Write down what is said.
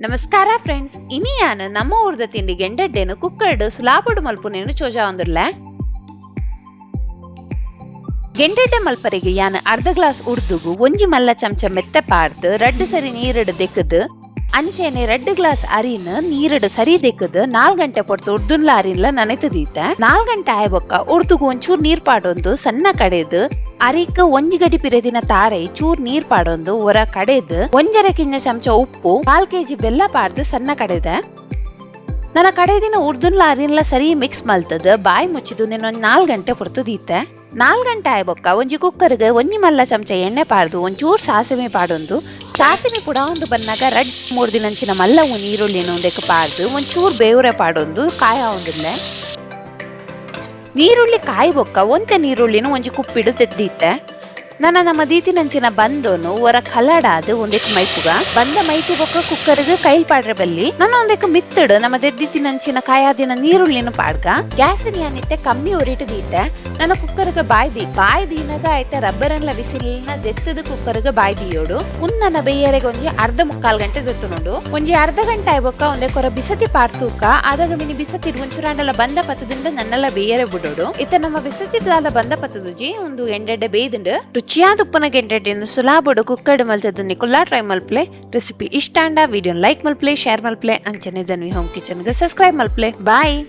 ನಮಸ್ಕಾರ ಫ್ರೆಂಡ್ಸ್, ಇನಿ ಯಾನ್ ನಮ್ಮ ಊರ್ದ ತಿಂಡಿ ಗೆಂಡಡ್ಡೆನು ಕುಕ್ಕರ್ಡ್ ಸುಲಾಪುಡು ಮಲ್ಪುನೇನು ಚೋಜಾ ಒಂದುರ್ಲೆ. ಗೆಂಡಡ್ಡೆ ಮಲ್ಪರೆಗೆ ಯಾನ್ ಅರ್ಧ ಗ್ಲಾಸ್ ಉರ್ದುಗು ಒಂಜಿ ಮಲ್ಲ ಚಮಚ ಮೆತ್ತೆ ಪಾಡ್ದು ರಡ್ಡು ಸರಿ ನೀರಡ್ ದೆಕ್ಕದು ಅಂಚೆನೆ 2 ಗ್ಲಾಸ್ ಅರಿನ್ ನೀರಡ್ ಸರಿ ದೆಕ್ಕದು 4 ಗಂಟೆ ಪೊಡ್ತು ಉರ್ದುನ್ಲ ಅರಿನ್ಲ ನನೆತು ದೀತೆ. 4 ಗಂಟೆ ಆಯ್ಬೊಕ್ಕ ಉರ್ದುಗು ಒಂಚೂರು ನೀರ್ ಪಾಡೊಂದು ಸಣ್ಣ ಕಡೆದು ಅರಿಕ ಒಂಜಿ ಗಡಿ ಪಿರೆದಿನ ತಾರೈ ಚೂರ್ ನೀರ್ ಪಾಡೊಂದು ಒರ ಕಡೆದು 1.5 ಕಿಂಜ ಚಮಚ ಉಪ್ಪು 1/4 kg ಬೆಲ್ಲ ಪಾಡ್ದು ಸಣ್ಣ ಕಡೆದೆ. ನನ್ನ ಕಡೆದಿನ ಉರ್ದುನ್ಲ ಅರಿನ್ಲ ಸರಿ ಮಿಕ್ಸ್ ಮಲ್ತದ ಬಾಯಿ ಮುಚ್ಚಿದು ನಿನ್ನೊಂದು 4 ಗಂಟೆ ಪೊಡ್ತು ದೀತೆ. 4 ಗಂಟೆ ಆಯ್ಬೊಕ್ಕ ಒಂಜಿ ಕುಕ್ಕರ್ಗೆ ಒಂಜಿ ಮಲ್ಲ ಚಮಚ ಎಣ್ಣೆ ಪಾಡ್ದು ಒಂಚೂರು ಸಾಸಿವೆ ಪಾಡೊಂದು ಸಾಸಿವೆ ಪುಡ ಒಂದು ಬನ್ನಾಗ 2-3 ದಿನಂಚಿನ ಮಲ್ಲವು ನೀರುಳ್ಳಿನ ಒಂದಕ್ಕೆ ಪಾಡ್ದು ಒಂಚೂರು ಬೇವ್ರೆ ಪಾಡೊಂದು ಕಾಯ ಒಂದಿಲ್ಲೆ. ನೀರುಳ್ಳಿ ಕಾಯಿ ಬೊಕ್ಕ ಒಂತೆ ನೀರುಳ್ಳಿನ ಒಂಜಿ ಕುಪ್ಪಿಡು ತೆದ್ದೀತೆ. ನಮ್ಮ ದೀತಿನಂಚಿನ ಬಂದೋನು ಒರ ಕಲಡಾದು ಒಂದಕ್ಕೆ ಮೈಪುಗ ಬಂದ ಮೈತಿ ಬೊಕ್ಕ ಕುಕ್ಕರ್ಗೆ ಕೈಲ್ ಪಾಡ್ರೆ ಬಲ್ಲಿ ನನ್ನ ಒಂದಕ್ಕೆ ಮಿತ್ತಡು ನಮ್ಮ ದೆದ್ದಿತಿನಂಚಿನ ಕಾಯಾದಿನ ನೀರುಳ್ಳಿನ ಪಾಡ್ಗ ಗ್ಯಾಸಿನ ಯಾನಿತ್ತೆ ಕಮ್ಮಿ ಉರಿಟ್ಟು ದೀತೆ. ನನ್ನ ಕುಕ್ಕರ್ಗೆ ಬಾಯ್ದೀನಾಗ ಆಯ್ತ ರಬ್ಬರನ್ಲ ಬಿಸಿಲಿನ ದೆತ್ತದ ಕುಕ್ಕರ್ಗೆ ಬಾಯ್ದಿಯೋಡು ನನ್ನ ಬೇಯರೆಗೆ ಒಂಜಿ ಅರ್ಧ ಮುಕ್ಕಾಲ್ ಗಂಟೆ ದೆತ್ತು ನೋಡು. ಒಂಜಿ ಅರ್ಧ ಗಂಟೆ ಆಯ್ಬೊಕ್ಕ ಒಂದೇ ಕೊರ ಬಿಸತಿ ಪಾಡ್ತೂಕ ಆದಾಗ ಮಿನಿ ಬಿಸತಿ ಒಂಚೂರಾಂಡಲ ಬಂದ ಪತ್ತದಿಂದ ನನ್ನೆಲ್ಲ ಬೇಯರೆ ಬಿಡೋಡು. ಇತ್ತ ನಮ್ಮ ಬಿಸತಿ ಬಂದ ಪತ್ತದುಜಿ ಒಂದು ಎಂಡೆಡ್ಡೆ ಬೇಯ್ದುಂಡು ರುಚಿಯಾದ ಉಪ್ಪನ ಗೆಂಡೆಡ್ಡೆನು ಸುಲಾಬುಡು ಕುಕ್ಕರ್ಡ್ ಮಲ್ತದನ್ನಿ ಕುಲ್ಲಾ ಟ್ರೈ ಮಲ್ಪ್ಲೆ. ರೆಸಿಪಿ ಇಷ್ಟ ಅಂಡ ವಿಡಿಯೋ ಲೈಕ್ ಮಲ್ಪ್ಲೆ, ಶೇರ್ ಮಲ್ಪ್ಲೆ, ಅಂಚನೆ ಧನ್ವಿ ಹೋಮ್ ಕಿಚನ್ಗೆ ಸಬ್ಸ್ಕ್ರೈಬ್ ಮಲ್ಪ್ಲೆ. ಬಾಯ್.